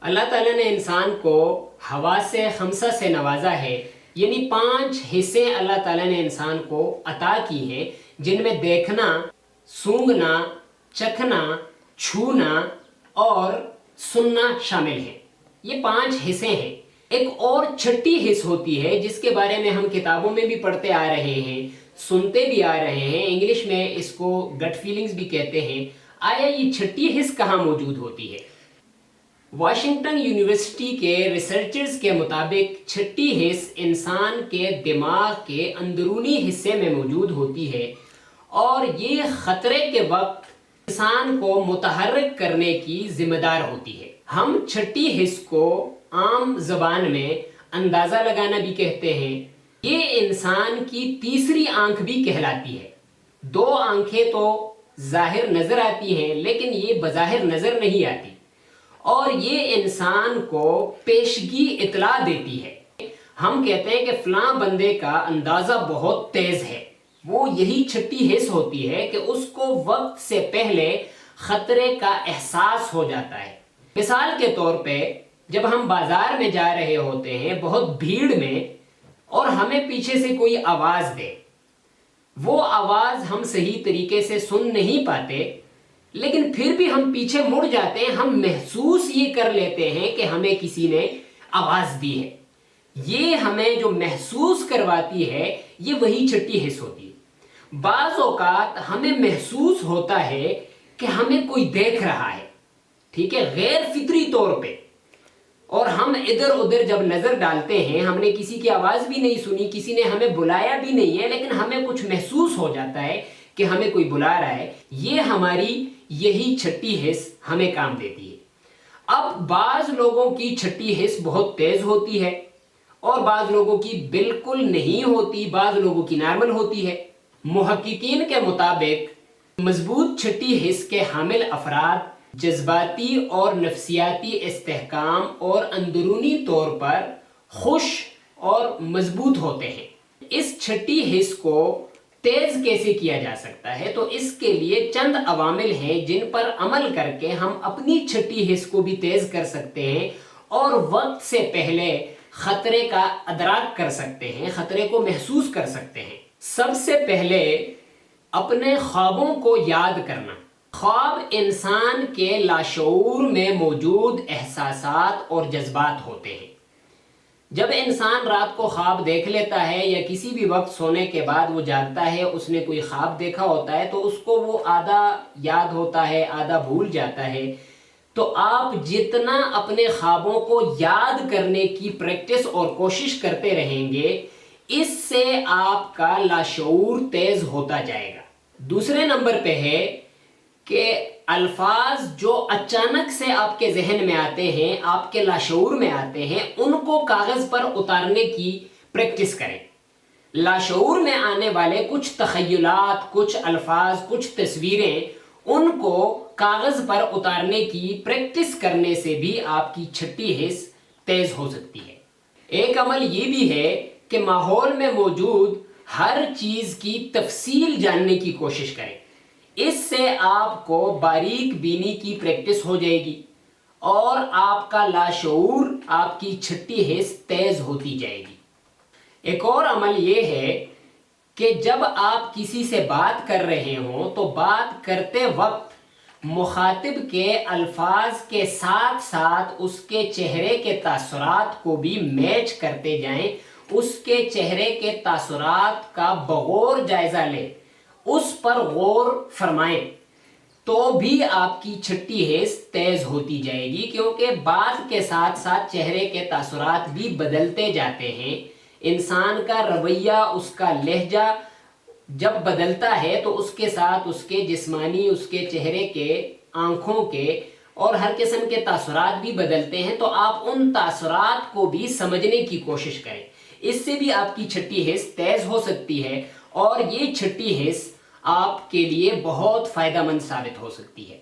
اللہ تعالیٰ نے انسان کو حواس خمسہ سے نوازا ہے، یعنی 5 حصے اللہ تعالیٰ نے انسان کو عطا کی ہیں، جن میں دیکھنا، سونگھنا، چکھنا، چھونا اور سننا شامل ہیں۔ یہ 5 حصے ہیں۔ ایک اور چھٹی حص ہوتی ہے جس کے بارے میں ہم کتابوں میں بھی پڑھتے آ رہے ہیں، سنتے بھی آ رہے ہیں، انگلش میں اس کو گٹ فیلنگز بھی کہتے ہیں۔ آیا یہ چھٹی حص کہاں موجود ہوتی ہے؟ واشنگٹن یونیورسٹی کے ریسرچرز کے مطابق چھٹی حص انسان کے دماغ کے اندرونی حصے میں موجود ہوتی ہے، اور یہ خطرے کے وقت انسان کو متحرک کرنے کی ذمہ دار ہوتی ہے۔ ہم چھٹی حص کو عام زبان میں اندازہ لگانا بھی کہتے ہیں۔ یہ انسان کی تیسری آنکھ بھی کہلاتی ہے۔ 2 آنکھیں تو ظاہر نظر آتی ہیں، لیکن یہ بظاہر نظر نہیں آتی، اور یہ انسان کو پیشگی اطلاع دیتی ہے۔ ہم کہتے ہیں کہ فلاں بندے کا اندازہ بہت تیز ہے، وہ یہی چھٹی حص ہوتی ہے کہ اس کو وقت سے پہلے خطرے کا احساس ہو جاتا ہے۔ مثال کے طور پہ جب ہم بازار میں جا رہے ہوتے ہیں بہت بھیڑ میں، اور ہمیں پیچھے سے کوئی آواز دے، وہ آواز ہم صحیح طریقے سے سن نہیں پاتے، لیکن پھر بھی ہم پیچھے مڑ جاتے ہیں، ہم محسوس یہ کر لیتے ہیں کہ ہمیں کسی نے آواز دی ہے۔ یہ ہمیں جو محسوس کرواتی ہے، یہ وہی چھٹی حص ہوتی ہے۔ بعض اوقات ہمیں محسوس ہوتا ہے کہ ہمیں کوئی دیکھ رہا ہے، ٹھیک ہے، غیر فطری طور پہ، اور ہم ادھر ادھر جب نظر ڈالتے ہیں، ہم نے کسی کی آواز بھی نہیں سنی، کسی نے ہمیں بلایا بھی نہیں ہے، لیکن ہمیں کچھ محسوس ہو جاتا ہے کہ ہمیں کوئی بلا رہا ہے۔ یہ ہماری یہی چھٹی حص ہمیں کام دیتی ہے۔ اب بعض لوگوں کی چھٹی حص بہت تیز ہوتی ہے، اور بعض لوگوں کی بالکل نہیں ہوتی، بعض لوگوں کی نارمل ہوتی ہے۔ محققین کے مطابق مضبوط چھٹی حص کے حامل افراد جذباتی اور نفسیاتی استحکام اور اندرونی طور پر خوش اور مضبوط ہوتے ہیں۔ اس چھٹی حص کو تیز کیسے کیا جا سکتا ہے؟ تو اس کے لیے چند عوامل ہیں جن پر عمل کر کے ہم اپنی چھٹی حص کو بھی تیز کر سکتے ہیں، اور وقت سے پہلے خطرے کا ادراک کر سکتے ہیں، خطرے کو محسوس کر سکتے ہیں۔ سب سے پہلے اپنے خوابوں کو یاد کرنا۔ خواب انسان کے لاشعور میں موجود احساسات اور جذبات ہوتے ہیں۔ جب انسان رات کو خواب دیکھ لیتا ہے، یا کسی بھی وقت سونے کے بعد وہ جاگتا ہے، اس نے کوئی خواب دیکھا ہوتا ہے، تو اس کو وہ آدھا یاد ہوتا ہے، آدھا بھول جاتا ہے۔ تو آپ جتنا اپنے خوابوں کو یاد کرنے کی پریکٹس اور کوشش کرتے رہیں گے، اس سے آپ کا لاشعور تیز ہوتا جائے گا۔ دوسرے نمبر پہ ہے کہ الفاظ جو اچانک سے آپ کے ذہن میں آتے ہیں، آپ کے لاشعور میں آتے ہیں، ان کو کاغذ پر اتارنے کی پریکٹس کریں۔ لاشعور میں آنے والے کچھ تخیلات، کچھ الفاظ، کچھ تصویریں، ان کو کاغذ پر اتارنے کی پریکٹس کرنے سے بھی آپ کی چھٹی حص تیز ہو سکتی ہے۔ ایک عمل یہ بھی ہے کہ ماحول میں موجود ہر چیز کی تفصیل جاننے کی کوشش کریں۔ اس سے آپ کو باریک بینی کی پریکٹس ہو جائے گی، اور آپ کا لاشعور، آپ کی چھٹی حص تیز ہوتی جائے گی۔ ایک اور عمل یہ ہے کہ جب آپ کسی سے بات کر رہے ہوں تو بات کرتے وقت مخاطب کے الفاظ کے ساتھ ساتھ اس کے چہرے کے تاثرات کو بھی میچ کرتے جائیں، اس کے چہرے کے تاثرات کا بغور جائزہ لیں، اس پر غور فرمائیں، تو بھی آپ کی چھٹی حص تیز ہوتی جائے گی، کیونکہ بات کے ساتھ ساتھ چہرے کے تاثرات بھی بدلتے جاتے ہیں۔ انسان کا رویہ، اس کا لہجہ جب بدلتا ہے تو اس کے ساتھ اس کے جسمانی، اس کے چہرے کے، آنکھوں کے اور ہر قسم کے تاثرات بھی بدلتے ہیں، تو آپ ان تاثرات کو بھی سمجھنے کی کوشش کریں۔ اس سے بھی آپ کی چھٹی حص تیز ہو سکتی ہے، اور یہ چھٹی حص آپ کے لیے بہت فائدہ مند ثابت ہو سکتی ہے۔